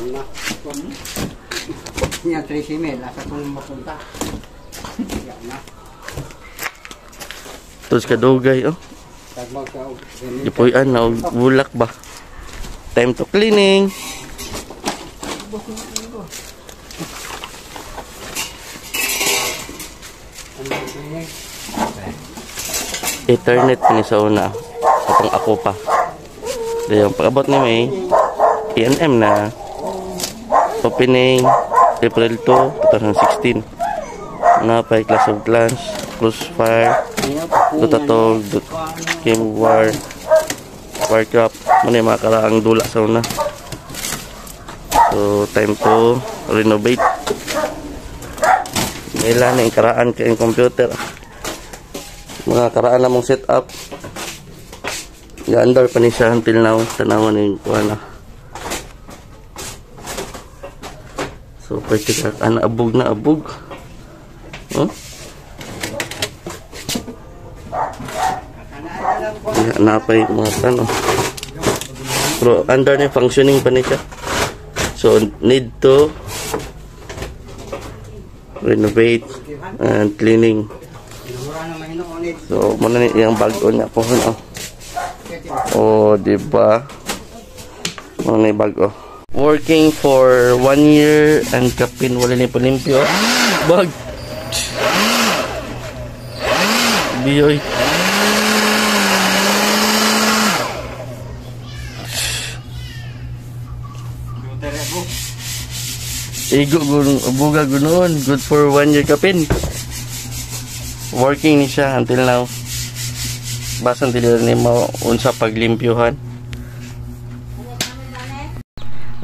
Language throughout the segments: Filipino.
na. Yan, 3 mil. Asa kung mapunta. Yan na. Terus kadugay, oh. Ipuyan na, bulak ba? Time to cleaning. Ethernet ni sa una. Kapang ako pa. Yung pag-abot ni May, PNM na. Opening April 2, 2016. Napay Clash of Clans, Crossfire, Dotatog, Game War, Warcraft. Ano yung mga karaang dula sa una. So, time to renovate. Kailan na yung karaan kayong computer. Mga karaan na mong setup. Ga-under pa ni siya until now. Tanawan na yung kuha na. So, particular. Abog na abog. Huh? Napay mga ano. Pero under na functioning pa ni siya. So, need to renovate and cleaning. So, muna yung bago niya po. Oh, diba? Muna yung bago. Working for 1 year and kapin wala ni palimpyo. Bag! Biyoy. Igo buga gunon. Good for 1 year kapin. Working ni siya until now. Basan tila ni mo unsa paglimpyuhan.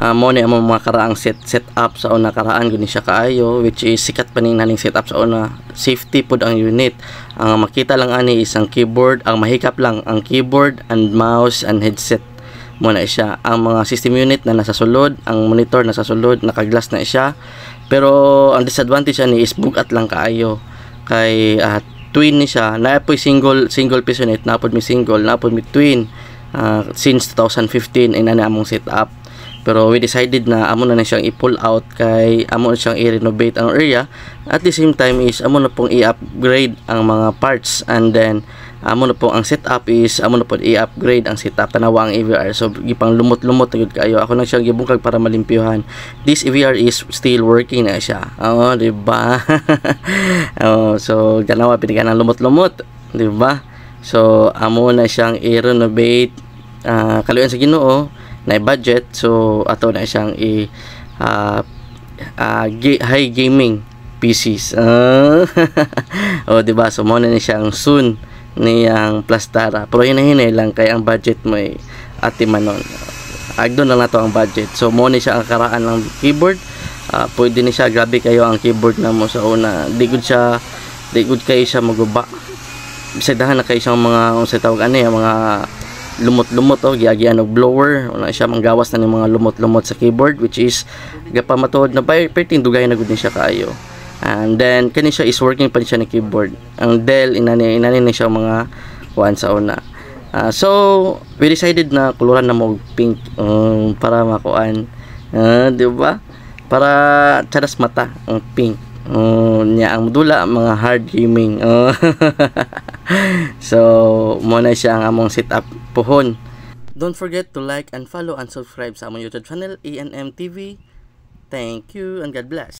Mo ni ang mga karaang setup sa una karaan guni siya kaayo, which is sikat pa ning naning setup sa una. Safety pod ang unit. Ang makita lang ani is ang keyboard, ang mahikap lang ang keyboard and mouse and headset. Mo na siya. Ang mga system unit na nasa sulod, ang monitor nasa sulod, naka-glass na siya. Pero ang disadvantage ani is bugat lang kaayo. Kay twin ni siya. Napoy single piece unit, napod mi single, napod mi twin. Since 2015 ina na among setup. Pero we decided na amo na siyang i-pull out kay amo na siyang i-renovate ang area. At the same time is amo na pong i-upgrade ang mga parts, and then amo na po ang setup is amo na po i-upgrade ang setup tanawa ang EVR. So gipang lumot-lumot na gyud kayo. Ako na siyang gibungkag para malimpyuhan. This EVR is still working na siya. Oh, di ba? So ganawa pinigan ang lumot-lumot, di ba? So amo na siyang i-renovate. Kaluyan sa Ginoo na budget, so ato na siyang high gaming PCs. Oh, di ba? So mo na siyang soon niyang plastara, pero hinahinay lang kay ang budget mo ay atimanon. Agdo na nato ang budget. So mo ni siya ang karaan ng keyboard. Pwede ni siya, grabe kayo ang keyboard na mo sa una. Di good kayo siya maguba. Bisadahan na kayo siyang mga unsa tawag ani, mga lumot-lumot giagian og blower. Wala siya manggawas na ng mga lumot-lumot sa keyboard, which is gapamatuod na perting dugay na gud ni siya kaayo. And then kani siya is working pa siya ni keyboard. Ang Dell inani na siya mga kuan sa una. So we decided na kuluran na mo pink para makuan. Di ba? Para charas mata ang pink. Nya ang modula mga hard gaming. So mo na siya ang among setup pohon. Don't forget to like and follow and subscribe sa among YouTube channel ENM TV. Thank you and God bless.